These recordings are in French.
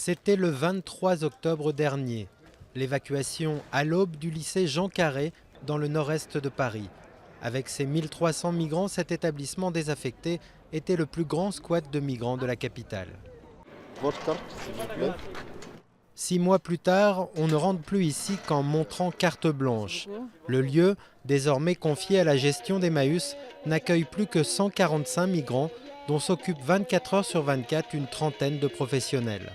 C'était le 23 octobre dernier. L'évacuation à l'aube du lycée Jean Carré dans le nord-est de Paris. Avec ses 1300 migrants, cet établissement désaffecté était le plus grand squat de migrants de la capitale. Votre carte, s'il vous plaît. 6 mois plus tard, on ne rentre plus ici qu'en montrant carte blanche. Le lieu, désormais confié à la gestion d'Emmaüs, n'accueille plus que 145 migrants, dont s'occupent 24 heures sur 24 une trentaine de professionnels.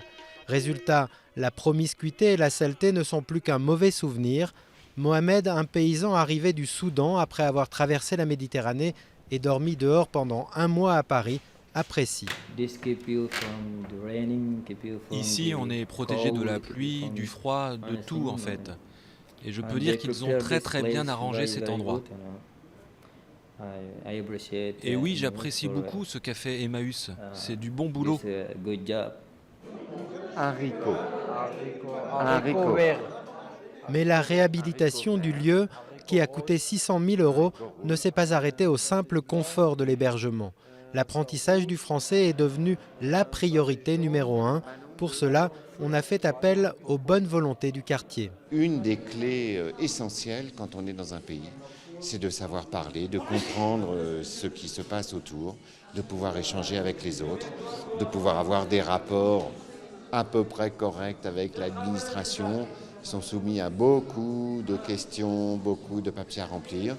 Résultat, la promiscuité et la saleté ne sont plus qu'un mauvais souvenir. Mohamed, un paysan arrivé du Soudan après avoir traversé la Méditerranée et dormi dehors pendant 1 mois à Paris, apprécie. Ici, on est protégé de la pluie, du froid, de tout en fait. Et je peux dire qu'ils ont très bien arrangé cet endroit. Et oui, j'apprécie beaucoup ce qu'a fait Emmaüs. C'est du bon boulot. Haricot. Mais la réhabilitation du lieu, qui a coûté 600 000 €, ne s'est pas arrêtée au simple confort de l'hébergement. L'apprentissage du français est devenu la priorité numéro 1. Pour cela, on a fait appel aux bonnes volontés du quartier. Une des clés essentielles quand on est dans un pays, c'est de savoir parler, de comprendre ce qui se passe autour, de pouvoir échanger avec les autres, de pouvoir avoir des rapports à peu près corrects avec l'administration. Ils sont soumis à beaucoup de questions, beaucoup de papiers à remplir.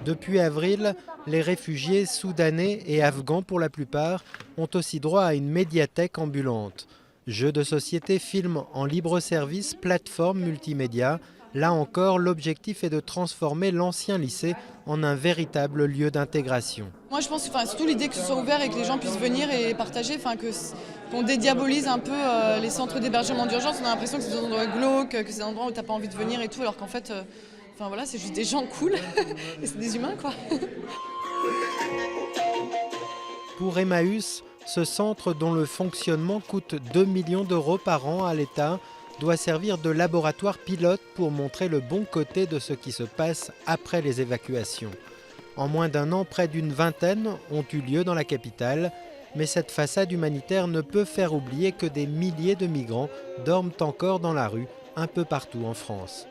Depuis avril, les réfugiés soudanais et afghans pour la plupart ont aussi droit à une médiathèque ambulante. Jeux de société, films en libre service, plateforme multimédia. Là encore, l'objectif est de transformer l'ancien lycée en un véritable lieu d'intégration. Moi je pense surtout l'idée que ce soit ouvert et que les gens puissent venir et partager, qu'on dédiabolise un peu les centres d'hébergement d'urgence. On a l'impression que c'est des endroits glauques, que c'est des endroits où t'as pas envie de venir et tout, alors qu'en fait, voilà, c'est juste des gens cool et c'est des humains quoi. Pour Emmaüs, ce centre dont le fonctionnement coûte 2 millions d'euros par an à l'État doit servir de laboratoire pilote pour montrer le bon côté de ce qui se passe après les évacuations. En moins d'1 an, près d'une vingtaine ont eu lieu dans la capitale, mais cette façade humanitaire ne peut faire oublier que des milliers de migrants dorment encore dans la rue un peu partout en France.